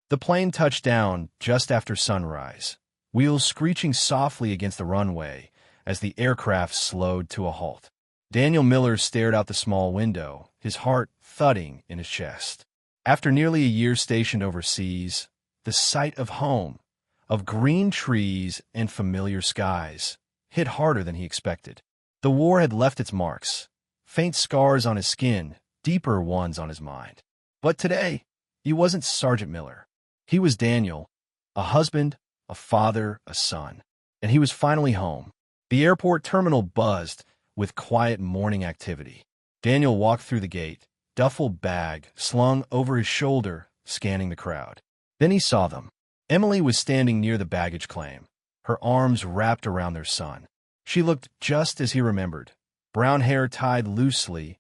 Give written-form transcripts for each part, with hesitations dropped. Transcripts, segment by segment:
The plane touched down just after sunrise, wheels screeching softly against the runway as the aircraft slowed to a halt. Daniel Miller stared out the small window, his heart thudding in his chest. After nearly a year stationed overseas, the sight of home, of green trees and familiar skies, hit harder than he expected. The war had left its marks, faint scars on his skin, deeper ones on his mind. But today, he wasn't Sergeant Miller. He was Daniel, a husband, a father, a son. And he was finally home. The airport terminal buzzed with quiet morning activity. Daniel walked through the gate, duffel bag slung over his shoulder, scanning the crowd. Then he saw them. Emily was standing near the baggage claim, her arms wrapped around their son. She looked just as he remembered, brown hair tied loosely,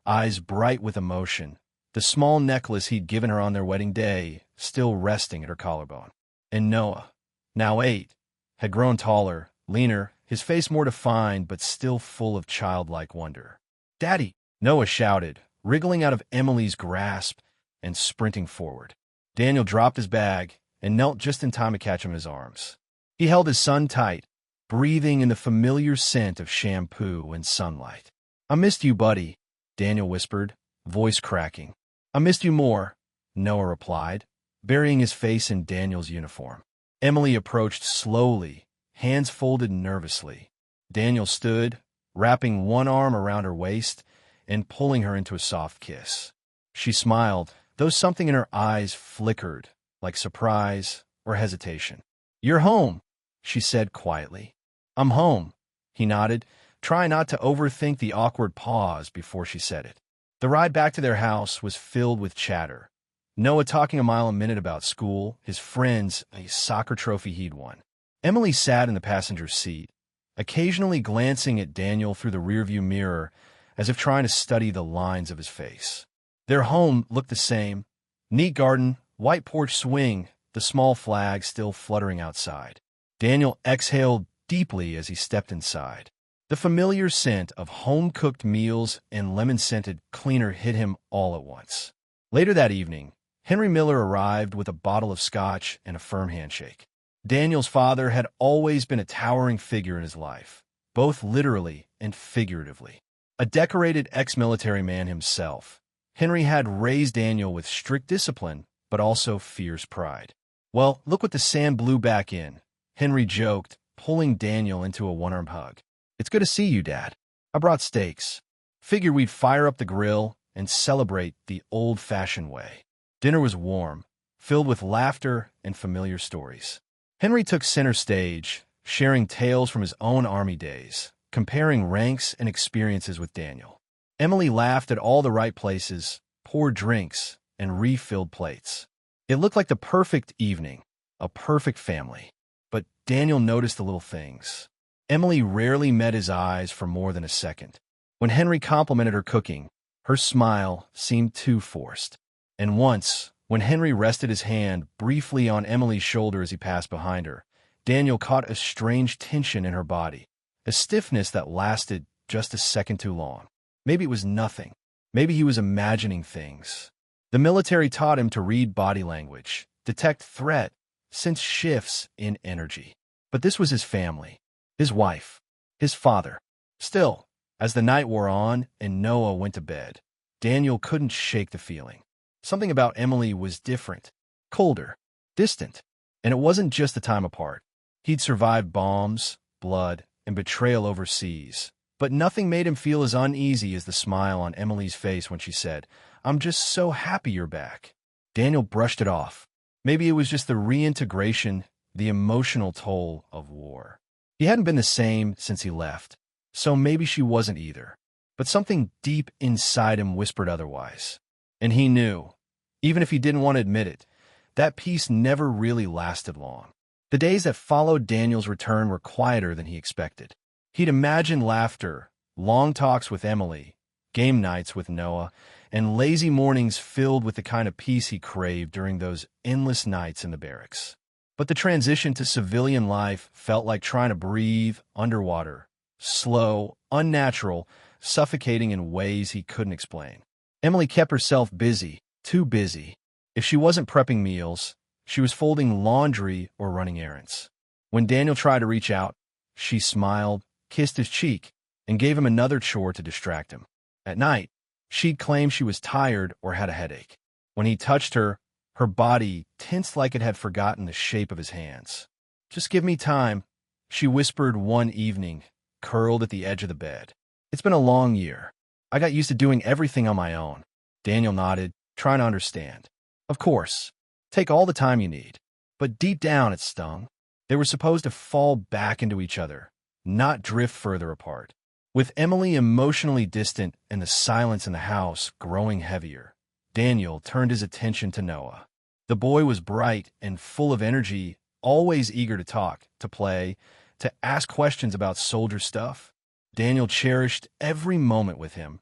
eyes bright with emotion, the small necklace he'd given her on their wedding day still resting at her collarbone. And Noah, now 8, had grown taller, leaner, his face more defined but still full of childlike wonder. "Daddy!" Noah shouted, wriggling out of Emily's grasp and sprinting forward. Daniel dropped his bag and knelt just in time to catch him in his arms. He held his son tight, breathing in the familiar scent of shampoo and sunlight. "I missed you, buddy," Daniel whispered, voice cracking. "I missed you more," Noah replied, burying his face in Daniel's uniform. Emily approached slowly, hands folded nervously. Daniel stood, wrapping one arm around her waist and pulling her into a soft kiss. She smiled, though something in her eyes flickered, like surprise or hesitation. "You're home," she said quietly. "I'm home," he nodded, trying not to overthink the awkward pause before she said it. The ride back to their house was filled with chatter. Noah talking a mile a minute about school, his friends, a soccer trophy he'd won. Emily sat in the passenger seat, occasionally glancing at Daniel through the rearview mirror as if trying to study the lines of his face. Their home looked the same. Neat garden, white porch swing, the small flag still fluttering outside. Daniel exhaled deeply as he stepped inside. The familiar scent of home-cooked meals and lemon-scented cleaner hit him all at once. Later that evening, Henry Miller arrived with a bottle of scotch and a firm handshake. Daniel's father had always been a towering figure in his life, both literally and figuratively. A decorated ex-military man himself, Henry had raised Daniel with strict discipline, but also fierce pride. "Well, look what the sand blew back in," Henry joked, pulling Daniel into a one-arm hug. "It's good to see you, Dad. I brought steaks. Figured we'd fire up the grill and celebrate the old-fashioned way." Dinner was warm, filled with laughter and familiar stories. Henry took center stage, sharing tales from his own Army days, comparing ranks and experiences with Daniel. Emily laughed at all the right places, poured drinks, and refilled plates. It looked like the perfect evening, a perfect family. But Daniel noticed the little things. Emily rarely met his eyes for more than a second. When Henry complimented her cooking, her smile seemed too forced. And once, when Henry rested his hand briefly on Emily's shoulder as he passed behind her, Daniel caught a strange tension in her body, a stiffness that lasted just a second too long. Maybe it was nothing. Maybe he was imagining things. The military taught him to read body language, detect threat, sense shifts in energy. But this was his family, his wife, his father. Still, as the night wore on and Noah went to bed, Daniel couldn't shake the feeling. Something about Emily was different, colder, distant. And it wasn't just the time apart. He'd survived bombs, blood, and betrayal overseas. But nothing made him feel as uneasy as the smile on Emily's face when she said, "I'm just so happy you're back." Daniel brushed it off. Maybe it was just the reintegration, the emotional toll of war. He hadn't been the same since he left, so maybe she wasn't either. But something deep inside him whispered otherwise. And he knew, even if he didn't want to admit it, that peace never really lasted long. The days that followed Daniel's return were quieter than he expected. He'd imagined laughter, long talks with Emily, game nights with Noah, and lazy mornings filled with the kind of peace he craved during those endless nights in the barracks. But the transition to civilian life felt like trying to breathe underwater, slow, unnatural, suffocating in ways he couldn't explain. Emily kept herself busy, too busy. If she wasn't prepping meals, She was folding laundry or running errands. When Daniel tried to reach out, she smiled, kissed his cheek, and gave him another chore to distract him. At night, she'd claim she was tired or had a headache. When he touched her, her body tensed like it had forgotten the shape of his hands. "Just give me time," she whispered one evening, curled at the edge of the bed. "It's been a long year. I got used to doing everything on my own." Daniel nodded, trying to understand. Of course. Take all the time you need. But deep down it stung. They were supposed to fall back into each other, not drift further apart. With Emily emotionally distant and the silence in the house growing heavier, Daniel turned his attention to Noah. The boy was bright and full of energy, always eager to talk, to play, to ask questions about soldier stuff. Daniel cherished every moment with him,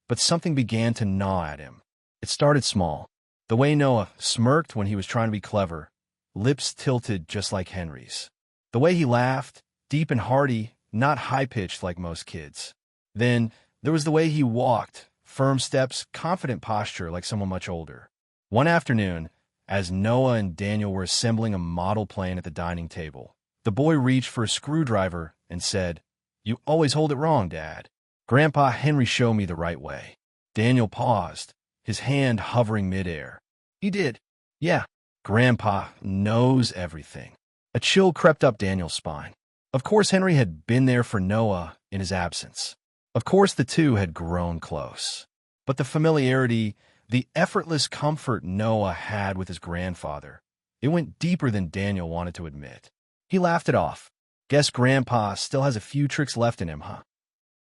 but something began to gnaw at him. It started small. The way Noah smirked when he was trying to be clever, lips tilted just like Henry's. The way he laughed, deep and hearty, not high-pitched like most kids. Then there was the way he walked, firm steps, confident posture like someone much older. One afternoon, as Noah and Daniel were assembling a model plane at the dining table, the boy reached for a screwdriver and said, "You always hold it wrong, Dad. Grandpa Henry showed me the right way." Daniel paused, his hand hovering midair. "He did. Yeah, Grandpa knows everything." A chill crept up Daniel's spine. Of course Henry had been there for Noah in his absence. Of course the two had grown close. But the familiarity, the effortless comfort Noah had with his grandfather, it went deeper than Daniel wanted to admit. He laughed it off. "Guess Grandpa still has a few tricks left in him, huh?"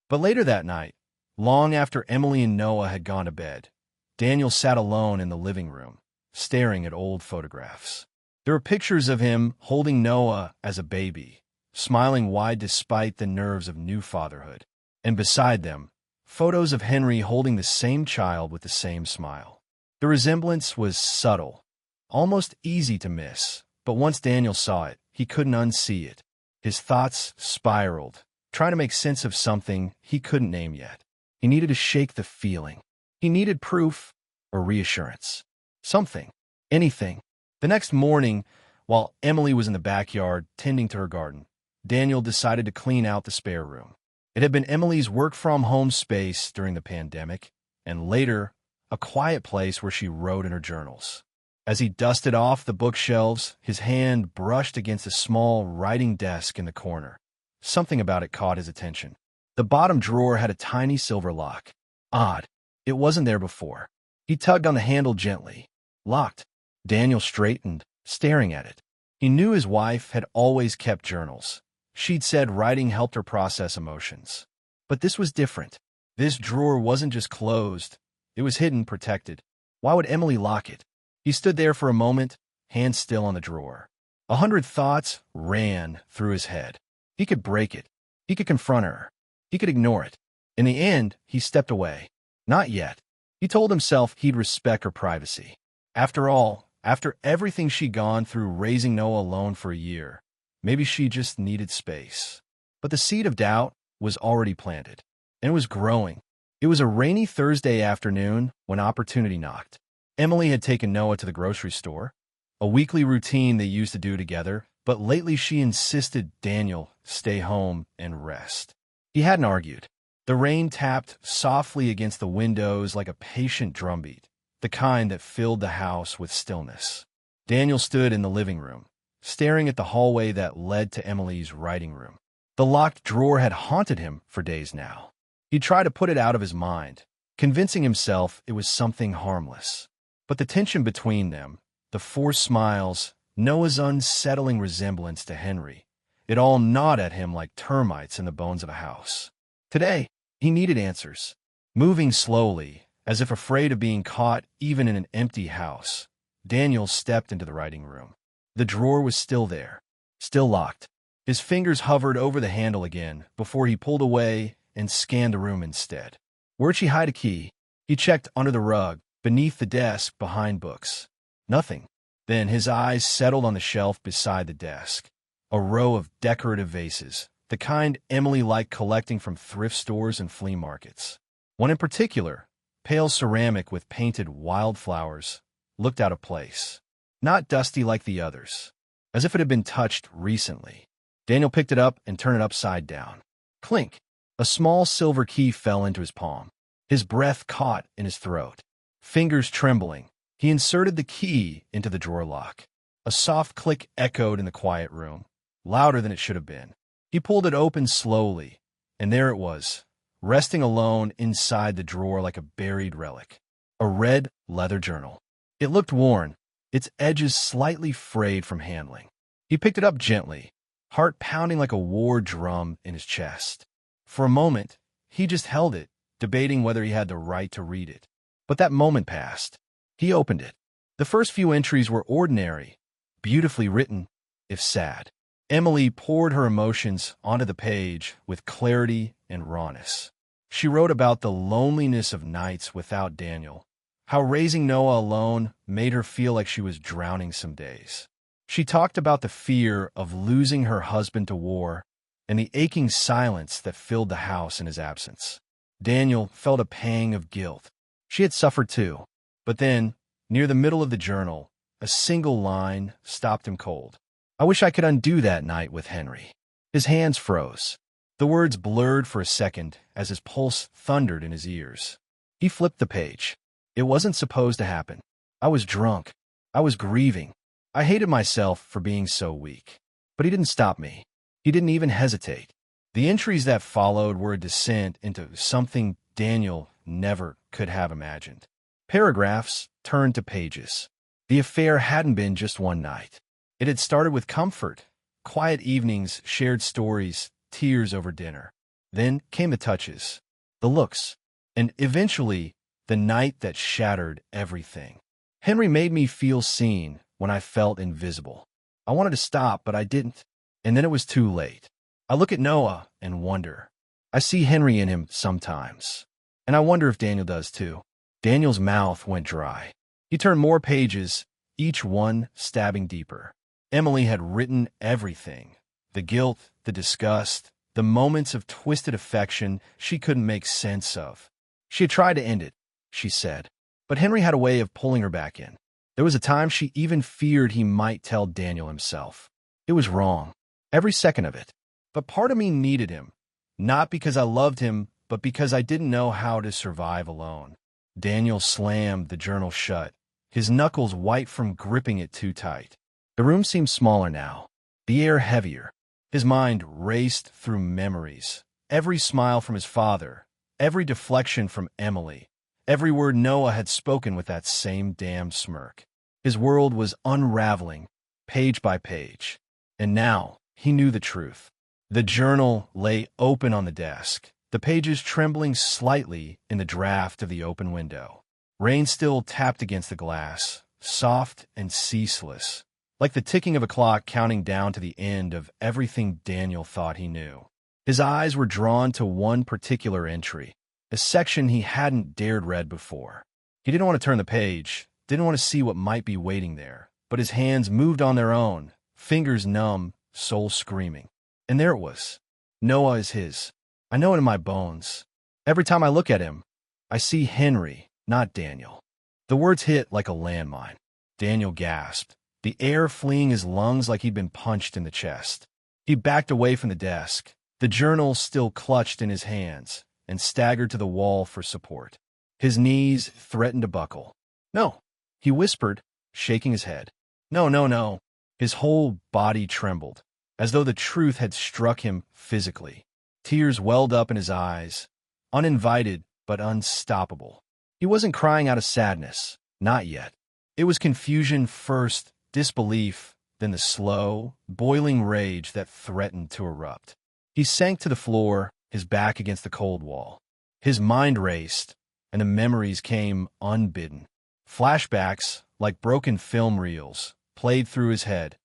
But later that night, long after Emily and Noah had gone to bed, Daniel sat alone in the living room, staring at old photographs. There were pictures of him holding Noah as a baby, smiling wide despite the nerves of new fatherhood. And beside them, photos of Henry holding the same child with the same smile. The resemblance was subtle, almost easy to miss, but once Daniel saw it, he couldn't unsee it. His thoughts spiraled, trying to make sense of something he couldn't name yet. He needed to shake the feeling. He needed proof or reassurance. Something. Anything. The next morning, while Emily was in the backyard tending to her garden, Daniel decided to clean out the spare room. It had been Emily's work-from-home space during the pandemic, and later, a quiet place where she wrote in her journals. As he dusted off the bookshelves, his hand brushed against a small writing desk in the corner. Something about it caught his attention. The bottom drawer had a tiny silver lock. Odd. It wasn't there before. He tugged on the handle gently. Locked. Daniel straightened, staring at it. He knew his wife had always kept journals. She'd said writing helped her process emotions. But this was different. This drawer wasn't just closed. It was hidden, protected. Why would Emily lock it? He stood there for a moment, hands still on the drawer. 100 thoughts ran through his head. He could break it. He could confront her. He could ignore it. In the end, he stepped away. Not yet. He told himself he'd respect her privacy. After all, after everything she'd gone through raising Noah alone for a year, maybe she just needed space. But the seed of doubt was already planted, and it was growing. It was a rainy Thursday afternoon when opportunity knocked. Emily had taken Noah to the grocery store, a weekly routine they used to do together, but lately she insisted Daniel stay home and rest. He hadn't argued. The rain tapped softly against the windows like a patient drumbeat, the kind that filled the house with stillness. Daniel stood in the living room, staring at the hallway that led to Emily's writing room. The locked drawer had haunted him for days now. He tried to put it out of his mind, convincing himself it was something harmless. But the tension between them, the forced smiles, Noah's unsettling resemblance to Henry, it all gnawed at him like termites in the bones of a house. Today, he needed answers. Moving slowly, as if afraid of being caught even in an empty house, Daniel stepped into the writing room. The drawer was still there, still locked. His fingers hovered over the handle again before he pulled away and scanned the room instead. Where'd she hide a key? He checked under the rug, beneath the desk, behind books. Nothing. Then his eyes settled on the shelf beside the desk. A row of decorative vases, the kind Emily liked collecting from thrift stores and flea markets. One in particular, pale ceramic with painted wildflowers, looked out of place. not dusty like the others, as if it had been touched recently. Daniel picked it up and turned it upside down. Clink! A small silver key fell into his palm. His breath caught in his throat. Fingers trembling, he inserted the key into the drawer lock. A soft click echoed in the quiet room, louder than it should have been. He pulled it open slowly, and there it was, resting alone inside the drawer like a buried relic. A red leather journal. It looked worn, its edges slightly frayed from handling. He picked it up gently, heart pounding like a war drum in his chest. For a moment, he just held it, debating whether he had the right to read it. But that moment passed. He opened it. The first few entries were ordinary, beautifully written, if sad. Emily poured her emotions onto the page with clarity and rawness. She wrote about the loneliness of nights without Daniel, how raising Noah alone made her feel like she was drowning some days. She talked about the fear of losing her husband to war and the aching silence that filled the house in his absence. Daniel felt a pang of guilt. She had suffered too. But then, near the middle of the journal, a single line stopped him cold. I wish I could undo that night with Henry. His hands froze. The words blurred for a second as his pulse thundered in his ears. He flipped the page. It wasn't supposed to happen. I was drunk. I was grieving. I hated myself for being so weak. But he didn't stop me. He didn't even hesitate. The entries that followed were a descent into something Daniel never could have imagined. Paragraphs turned to pages. The affair hadn't been just one night. It had started with comfort, quiet evenings, shared stories, tears over dinner. Then came the touches, the looks, and eventually the night that shattered everything. Henry made me feel seen when I felt invisible. I wanted to stop, but I didn't. And then it was too late. I look at Noah and wonder. I see Henry in him sometimes. And I wonder if Daniel does too. Daniel's mouth went dry. He turned more pages, each one stabbing deeper. Emily had written everything. The guilt, the disgust, the moments of twisted affection she couldn't make sense of. She had tried to end it, she said. But Henry had a way of pulling her back in. There was a time she even feared he might tell Daniel himself. It was wrong. Every second of it. But part of me needed him. Not because I loved him, but because I didn't know how to survive alone. Daniel slammed the journal shut, his knuckles white from gripping it too tight. The room seemed smaller now, the air heavier. His mind raced through memories. Every smile from his father, every deflection from Emily, every word Noah had spoken with that same damned smirk. His world was unraveling, page by page. And now he knew the truth. The journal lay open on the desk, the pages trembling slightly in the draft of the open window. Rain still tapped against the glass, soft and ceaseless, like the ticking of a clock counting down to the end of everything Daniel thought he knew. His eyes were drawn to one particular entry, a section he hadn't dared read before. He didn't want to turn the page, didn't want to see what might be waiting there, but his hands moved on their own, fingers numb, soul screaming. And there it was. Noah is his. I know it in my bones. Every time I look at him, I see Henry, not Daniel. The words hit like a landmine. Daniel gasped, the air fleeing his lungs like he'd been punched in the chest. He backed away from the desk, the journal still clutched in his hands, and staggered to the wall for support. His knees threatened to buckle. No, he whispered, shaking his head. No, no, no. His whole body trembled, as though the truth had struck him physically. Tears welled up in his eyes, uninvited but unstoppable. He wasn't crying out of sadness, not yet. It was confusion first, disbelief, then the slow, boiling rage that threatened to erupt. He sank to the floor, his back against the cold wall. His mind raced, and the memories came unbidden. Flashbacks, like broken film reels, played through his head.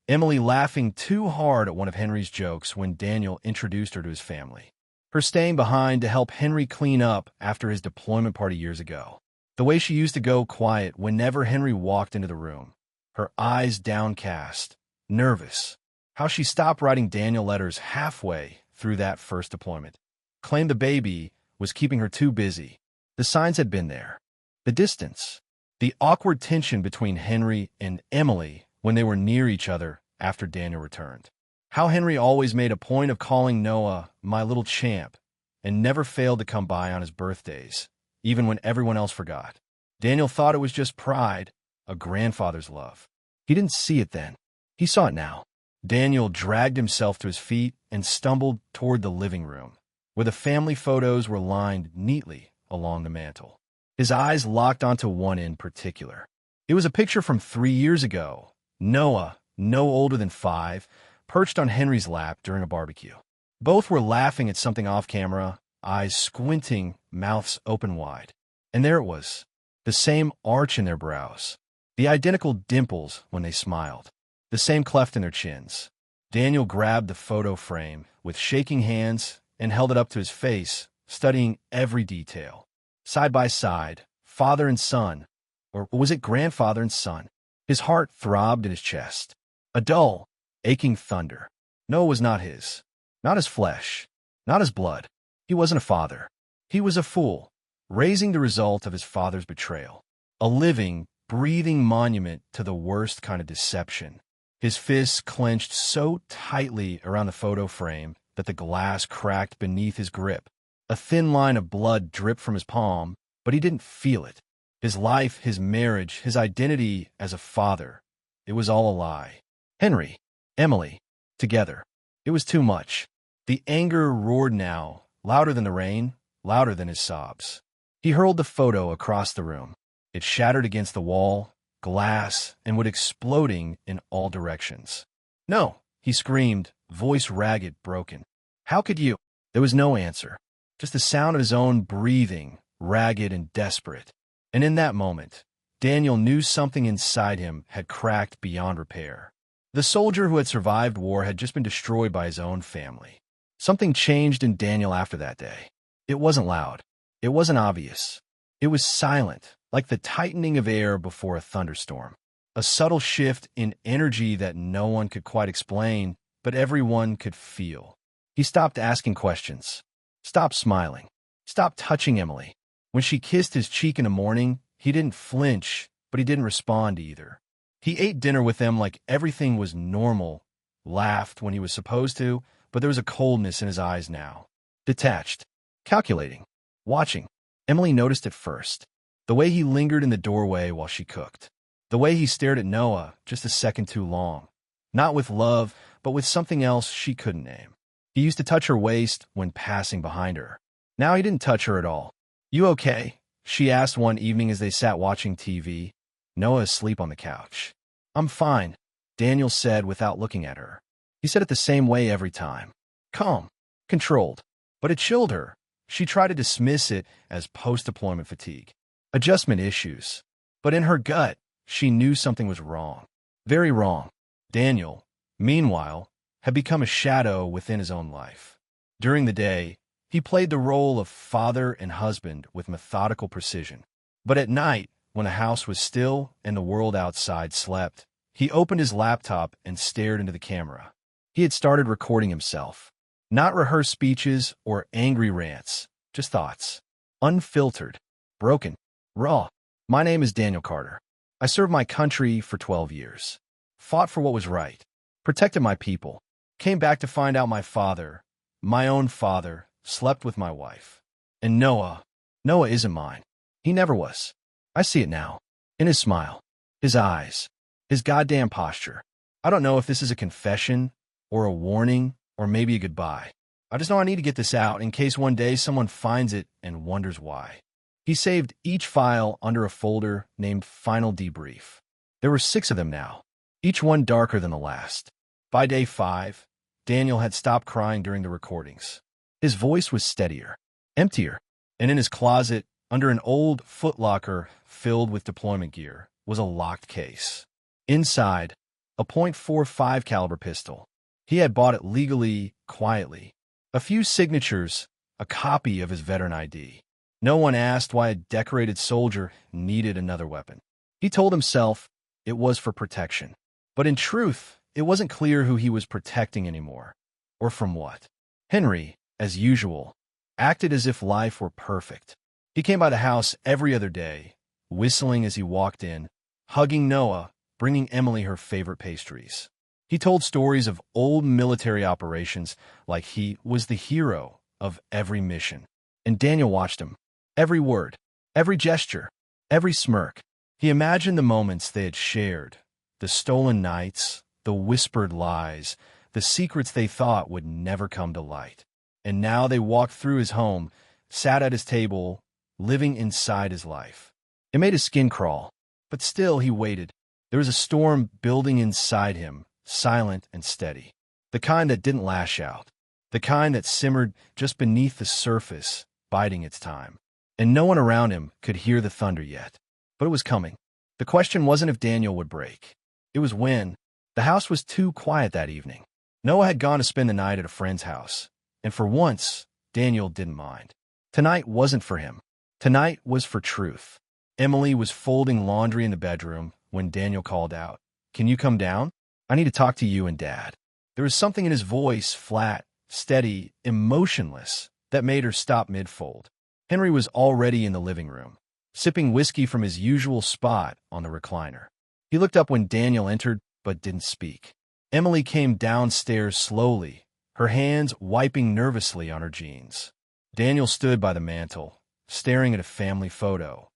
Emily laughing too hard at one of Henry's jokes when Daniel introduced her to his family. Her staying behind to help Henry clean up after his deployment party years ago. The way she used to go quiet whenever Henry walked into the room. Her eyes downcast, nervous. How she stopped writing Daniel letters halfway through that first deployment. Claimed the baby was keeping her too busy. The signs had been there. The distance. The awkward tension between Henry and Emily when they were near each other after Daniel returned. How Henry always made a point of calling Noah my little champ and never failed to come by on his birthdays, even when everyone else forgot. Daniel thought it was just pride, a grandfather's love. He didn't see it then. He saw it now. Daniel dragged himself to his feet and stumbled toward the living room, where the family photos were lined neatly along the mantel. His eyes locked onto one in particular. It was a picture from 3 years ago. Noah, no older than 5, perched on Henry's lap during a barbecue. Both were laughing at something off camera, eyes squinting, mouths open wide. And there it was, the same arch in their brows, the identical dimples when they smiled, the same cleft in their chins. Daniel grabbed the photo frame with shaking hands and held it up to his face, studying every detail. Side by side, father and son, or was it grandfather and son? His heart throbbed in his chest. A dull, aching thunder. Noah was not his. Not his flesh. Not his blood. He wasn't a father. He was a fool, raising the result of his father's betrayal. A living, breathing monument to the worst kind of deception. His fists clenched so tightly around the photo frame that the glass cracked beneath his grip. A thin line of blood dripped from his palm, but he didn't feel it. His life, his marriage, his identity as a father, it was all a lie. Henry, Emily, together. It was too much. The anger roared now, louder than the rain, louder than his sobs. He hurled the photo across the room. It shattered against the wall, glass, and went exploding in all directions. "No," he screamed, voice ragged, broken. "How could you?" There was no answer. Just the sound of his own breathing, ragged and desperate. And in that moment, Daniel knew something inside him had cracked beyond repair. The soldier who had survived war had just been destroyed by his own family. Something changed in Daniel after that day. It wasn't loud. It wasn't obvious. It was silent, like the tightening of air before a thunderstorm. A subtle shift in energy that no one could quite explain, but everyone could feel. He stopped asking questions. Stopped smiling. Stopped touching Emily. When she kissed his cheek in the morning, he didn't flinch, but he didn't respond either. He ate dinner with them like everything was normal, laughed when he was supposed to, but there was a coldness in his eyes now. Detached. Calculating. Watching. Emily noticed it first. The way he lingered in the doorway while she cooked. The way he stared at Noah just a second too long. Not with love, but with something else she couldn't name. He used to touch her waist when passing behind her. Now he didn't touch her at all. "You okay?" she asked one evening as they sat watching TV. Noah asleep on the couch. "I'm fine," Daniel said without looking at her. He said it the same way every time. Calm. Controlled. But it chilled her. She tried to dismiss it as post-deployment fatigue. Adjustment issues. But in her gut, she knew something was wrong. Very wrong. Daniel, meanwhile, had become a shadow within his own life. During the day, he played the role of father and husband with methodical precision. But at night, when the house was still and the world outside slept, he opened his laptop and stared into the camera. He had started recording himself. Not rehearsed speeches or angry rants, just thoughts. Unfiltered. Broken. Raw. "My name is Daniel Carter. I served my country for 12 years. Fought for what was right. Protected my people. Came back to find out my own father, slept with my wife. And Noah isn't mine. He never was. I see it now. In his smile. His eyes. His goddamn posture. I don't know if this is a confession, or a warning, or maybe a goodbye. I just know I need to get this out in case one day someone finds it and wonders why." He saved each file under a folder named Final Debrief. There were 6 of them now, each one darker than the last. By day 5, Daniel had stopped crying during the recordings. His voice was steadier, emptier, and in his closet, under an old footlocker filled with deployment gear, was a locked case. Inside, a .45 caliber pistol. He had bought it legally, quietly. A few signatures, a copy of his veteran ID. No one asked why a decorated soldier needed another weapon. He told himself it was for protection. But in truth, it wasn't clear who he was protecting anymore, or from what. Henry, as usual, acted as if life were perfect. He came by the house every other day, whistling as he walked in, hugging Noah, bringing Emily her favorite pastries. He told stories of old military operations like he was the hero of every mission. And Daniel watched him. Every word, every gesture, every smirk. He imagined the moments they had shared, the stolen nights, the whispered lies, the secrets they thought would never come to light. And now they walked through his home, sat at his table, living inside his life. It made his skin crawl, but still he waited. There was a storm building inside him, silent and steady. The kind that didn't lash out. The kind that simmered just beneath the surface, biding its time. And no one around him could hear the thunder yet. But it was coming. The question wasn't if Daniel would break. It was when. The house was too quiet that evening. Noah had gone to spend the night at a friend's house. And for once, Daniel didn't mind. Tonight wasn't for him. Tonight was for truth. Emily was folding laundry in the bedroom when Daniel called out, "Can you come down? I need to talk to you and Dad." There was something in his voice, flat, steady, emotionless, that made her stop mid-fold. Henry was already in the living room, sipping whiskey from his usual spot on the recliner. He looked up when Daniel entered, but didn't speak. Emily came downstairs slowly, her hands wiping nervously on her jeans. Daniel stood by the mantel, staring at a family photo,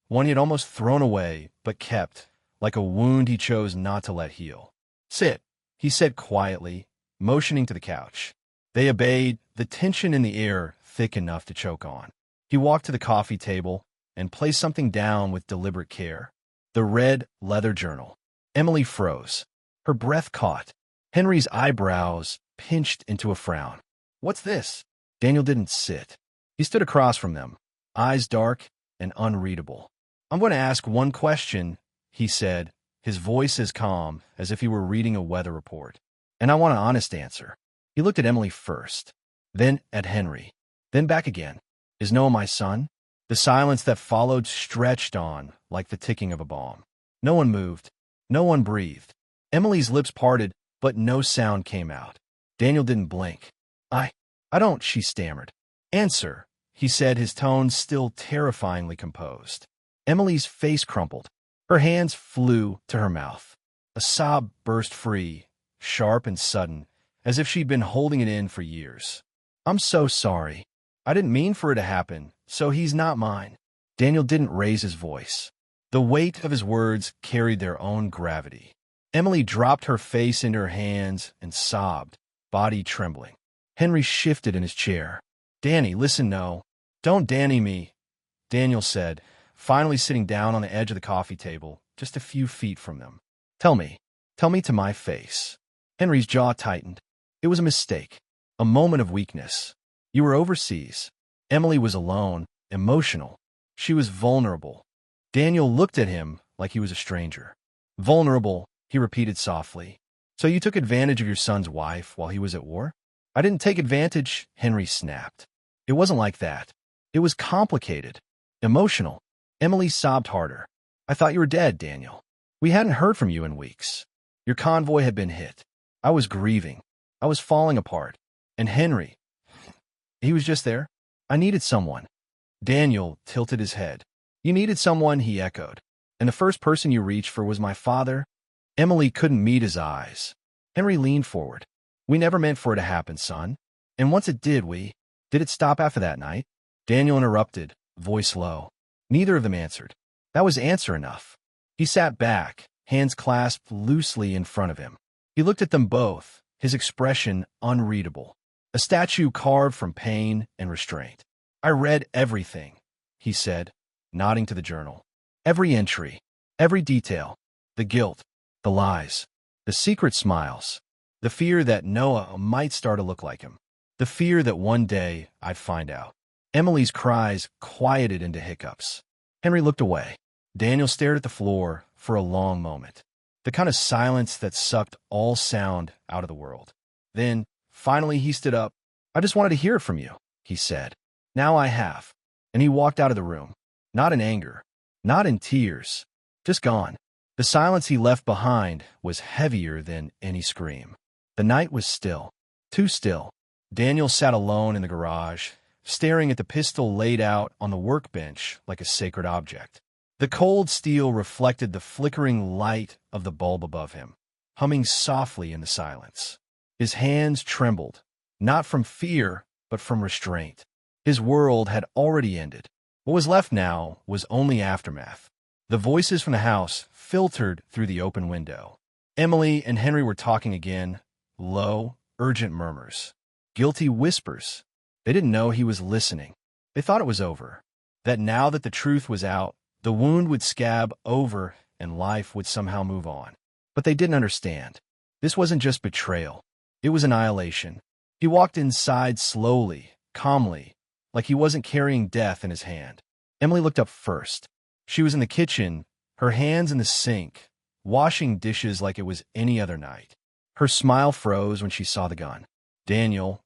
one he had almost thrown away, but kept, like a wound he chose not to let heal. "Sit," he said quietly, motioning to the couch. They obeyed, the tension in the air thick enough to choke on. He walked to the coffee table and placed something down with deliberate care. The red leather journal. Emily froze. Her breath caught. Henry's eyebrows pinched into a frown. "What's this?" Daniel didn't sit. He stood across from them, eyes dark and unreadable. "I'm going to ask one question," he said, his voice as calm as if he were reading a weather report. "And I want an honest answer." He looked at Emily first, then at Henry, then back again. "Is Noah my son?" The silence that followed stretched on like the ticking of a bomb. No one moved. No one breathed. Emily's lips parted, but no sound came out. Daniel didn't blink. I don't," she stammered. "Answer," he said, his tone still terrifyingly composed. Emily's face crumpled. Her hands flew to her mouth. A sob burst free, sharp and sudden, as if she'd been holding it in for years. "I'm so sorry. I didn't mean for it to happen, so he's not mine." Daniel didn't raise his voice. The weight of his words carried their own gravity. Emily dropped her face into her hands and sobbed, body trembling. Henry shifted in his chair. "Danny, listen, no. Don't Danny me," Daniel said, finally sitting down on the edge of the coffee table, just a few feet from them. Tell me to my face." Henry's jaw tightened. It was a mistake, a moment of weakness. "You were overseas." Emily was alone, emotional. She was vulnerable. Daniel looked at him like he was a stranger. "Vulnerable," he repeated softly. "So you took advantage of your son's wife while he was at war?" "I didn't take advantage," Henry snapped. "It wasn't like that. It was complicated. Emotional." Emily sobbed harder. "I thought you were dead, Daniel. We hadn't heard from you in weeks. Your convoy had been hit. I was grieving. I was falling apart. And Henry, he was just there. I needed someone." Daniel tilted his head. "You needed someone," he echoed. "And the first person you reached for was my father?" Emily couldn't meet his eyes. Henry leaned forward. "We never meant for it to happen, son. And once it did, did it stop after that night?" Daniel interrupted, voice low. Neither of them answered. That was answer enough. He sat back, hands clasped loosely in front of him. He looked at them both, his expression unreadable. A statue carved from pain and restraint. "I read everything," he said, nodding to the journal. "Every entry, every detail, the guilt, the lies, the secret smiles, the fear that Noah might start to look like him, the fear that one day I'd find out." Emily's cries quieted into hiccups. Henry looked away. Daniel stared at the floor for a long moment, the kind of silence that sucked all sound out of the world. Then, finally, he stood up. "I just wanted to hear it from you," he said. "Now I have." And he walked out of the room, not in anger, not in tears, just gone. The silence he left behind was heavier than any scream. The night was still, too still. Daniel sat alone in the garage, staring at the pistol laid out on the workbench like a sacred object. The cold steel reflected the flickering light of the bulb above him, humming softly in the silence. His hands trembled, not from fear, but from restraint. His world had already ended. What was left now was only aftermath. The voices from the house filtered through the open window. Emily and Henry were talking again, low, urgent murmurs. Guilty whispers. They didn't know he was listening. They thought it was over. That now that the truth was out, the wound would scab over and life would somehow move on. But they didn't understand. This wasn't just betrayal. It was annihilation. He walked inside slowly, calmly, like he wasn't carrying death in his hand. Emily looked up first. She was in the kitchen, her hands in the sink, washing dishes like it was any other night. Her smile froze when she saw the gun. "Daniel,"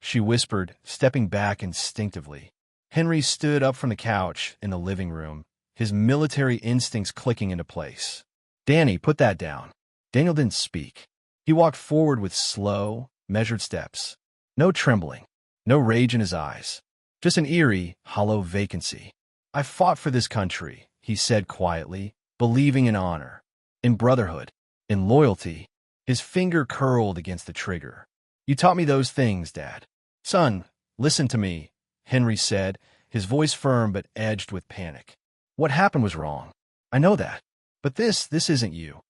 she whispered, stepping back instinctively. Henry stood up from the couch in the living room, his military instincts clicking into place. "Danny, put that down." Daniel didn't speak. He walked forward with slow, measured steps. No trembling, no rage in his eyes. Just an eerie, hollow vacancy. "I fought for this country," he said quietly, believing in honor, in brotherhood, in loyalty. His finger curled against the trigger. "You taught me those things, Dad." "Son, listen to me," Henry said, his voice firm but edged with panic. "What happened was wrong. I know that. But this isn't you."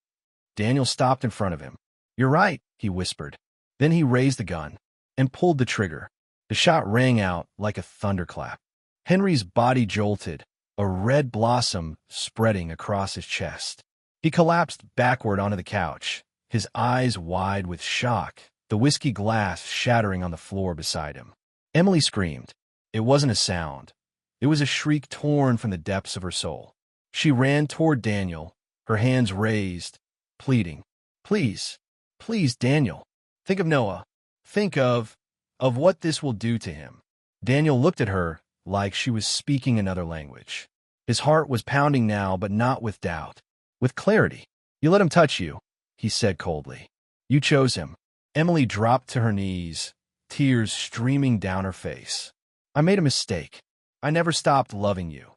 Daniel stopped in front of him. "You're right," he whispered. Then he raised the gun and pulled the trigger. The shot rang out like a thunderclap. Henry's body jolted, a red blossom spreading across his chest. He collapsed backward onto the couch, his eyes wide with shock, the whiskey glass shattering on the floor beside him. Emily screamed. It wasn't a sound. It was a shriek torn from the depths of her soul. She ran toward Daniel, her hands raised, pleading, "Please, please, Daniel. Think of Noah. Think of what this will do to him." Daniel looked at her like she was speaking another language. His heart was pounding now, but not with doubt, with clarity. "You let him touch you," he said coldly. "You chose him." Emily dropped to her knees, tears streaming down her face. "I made a mistake. I never stopped loving you.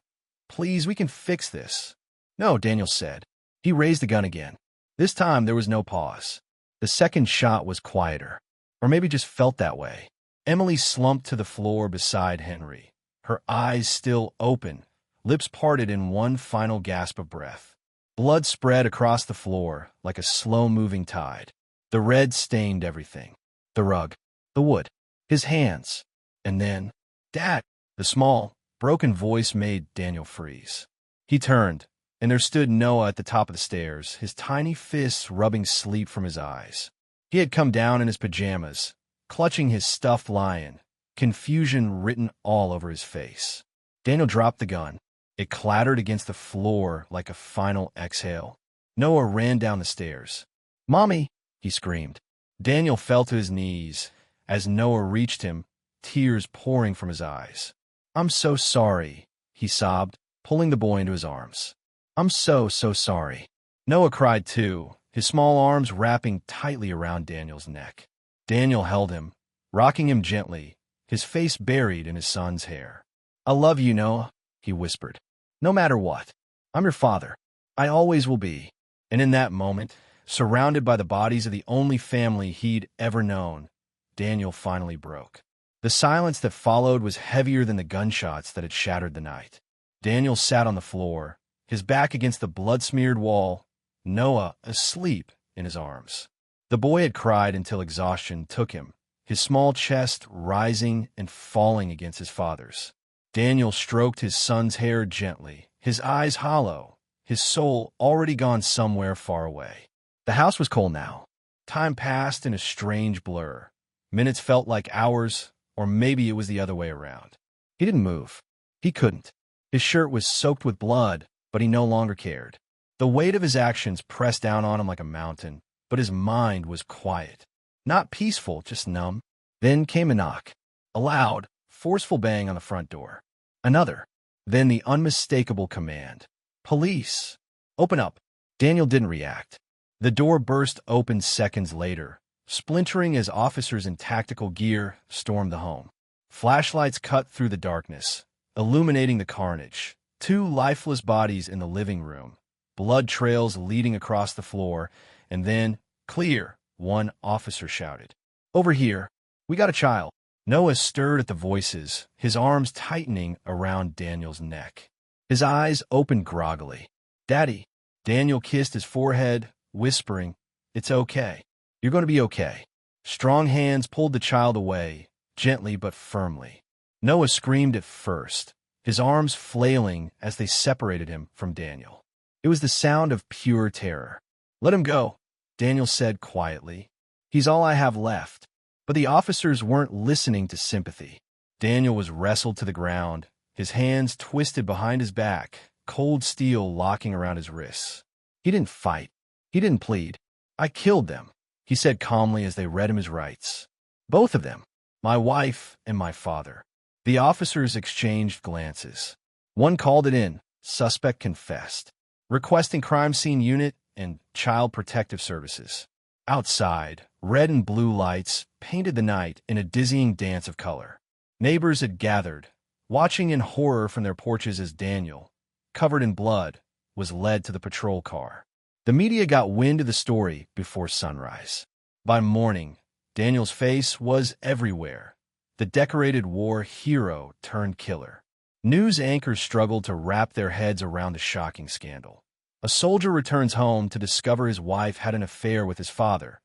Please, we can fix this." "No," Daniel said. He raised the gun again. This time there was no pause. The second shot was quieter, or maybe just felt that way. Emily slumped to the floor beside Henry, her eyes still open, lips parted in one final gasp of breath. Blood spread across the floor like a slow-moving tide. The red stained everything. The rug, the wood, his hands. And then, "Dad!" The small, broken voice made Daniel freeze. He turned, and there stood Noah at the top of the stairs, his tiny fists rubbing sleep from his eyes. He had come down in his pajamas, clutching his stuffed lion, confusion written all over his face. Daniel dropped the gun. It clattered against the floor like a final exhale. Noah ran down the stairs. "Mommy!" he screamed. Daniel fell to his knees as Noah reached him, tears pouring from his eyes. "I'm so sorry," he sobbed, pulling the boy into his arms. "I'm so sorry." Noah cried too, his small arms wrapping tightly around Daniel's neck. Daniel held him, rocking him gently, his face buried in his son's hair. "I love you, Noah," he whispered. "No matter what. I'm your father. I always will be." And in that moment, surrounded by the bodies of the only family he'd ever known, Daniel finally broke. The silence that followed was heavier than the gunshots that had shattered the night. Daniel sat on the floor, his back against the blood-smeared wall, Noah asleep in his arms. The boy had cried until exhaustion took him, his small chest rising and falling against his father's. Daniel stroked his son's hair gently, his eyes hollow, his soul already gone somewhere far away. The house was cold now. Time passed in a strange blur. Minutes felt like hours, or maybe it was the other way around. He didn't move. He couldn't. His shirt was soaked with blood, but he no longer cared. The weight of his actions pressed down on him like a mountain, but his mind was quiet. Not peaceful, just numb. Then came a knock. A loud, forceful bang on the front door. Another. Then the unmistakable command. "Police! Open up!" Daniel didn't react. The door burst open seconds later, splintering as officers in tactical gear stormed the home. Flashlights cut through the darkness, illuminating the carnage, Two lifeless bodies in the living room, blood trails leading across the floor, and then, "Clear," one officer shouted. "Over here. We got a child." Noah stirred at the voices, his arms tightening around Daniel's neck. His eyes opened groggily. "Daddy." Daniel kissed his forehead, whispering, "It's okay. You're going to be okay." Strong hands pulled the child away, gently but firmly. Noah screamed at first, his arms flailing as they separated him from Daniel. It was the sound of pure terror. "Let him go," Daniel said quietly. "He's all I have left." But the officers weren't listening to sympathy. Daniel was wrestled to the ground, his hands twisted behind his back, cold steel locking around his wrists. He didn't fight. He didn't plead. "I killed them," he said calmly as they read him his rights. "Both of them. My wife and my father." The officers exchanged glances. One called it in, suspect confessed, requesting crime scene unit and child protective services. Outside, red and blue lights painted the night in a dizzying dance of color. Neighbors had gathered, watching in horror from their porches as Daniel, covered in blood, was led to the patrol car. The media got wind of the story before sunrise. By morning, Daniel's face was everywhere, the decorated war hero turned killer. News anchors struggled to wrap their heads around the shocking scandal. A soldier returns home to discover his wife had an affair with his father,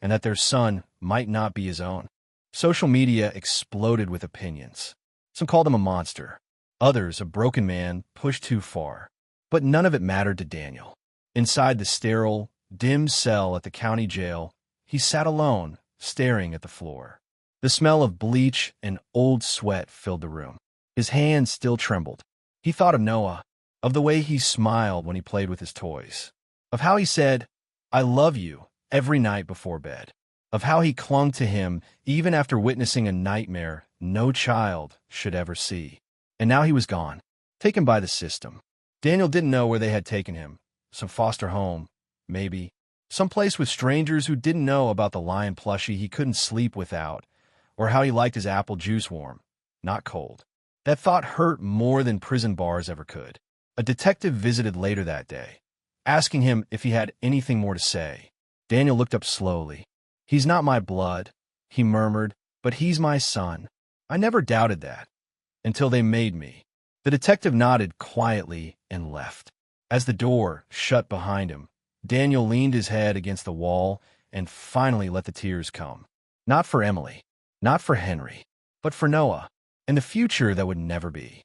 and that their son might not be his own. Social media exploded with opinions. Some called him a monster, others a broken man pushed too far. But none of it mattered to Daniel. Inside the sterile, dim cell at the county jail, he sat alone, staring at the floor. The smell of bleach and old sweat filled the room. His hands still trembled. He thought of Noah, of the way he smiled when he played with his toys, of how he said, "I love you," every night before bed, of how he clung to him even after witnessing a nightmare no child should ever see. And now he was gone, taken by the system. Daniel didn't know where they had taken him. Some foster home, maybe. Some place with strangers who didn't know about the lion plushie he couldn't sleep without, or how he liked his apple juice warm, not cold. That thought hurt more than prison bars ever could. A detective visited later that day, asking him if he had anything more to say. Daniel looked up slowly. "He's not my blood," he murmured, "but he's my son. I never doubted that, until they made me." The detective nodded quietly and left. As the door shut behind him, Daniel leaned his head against the wall and finally let the tears come. Not for Emily, not for Henry, but for Noah, and the future that would never be.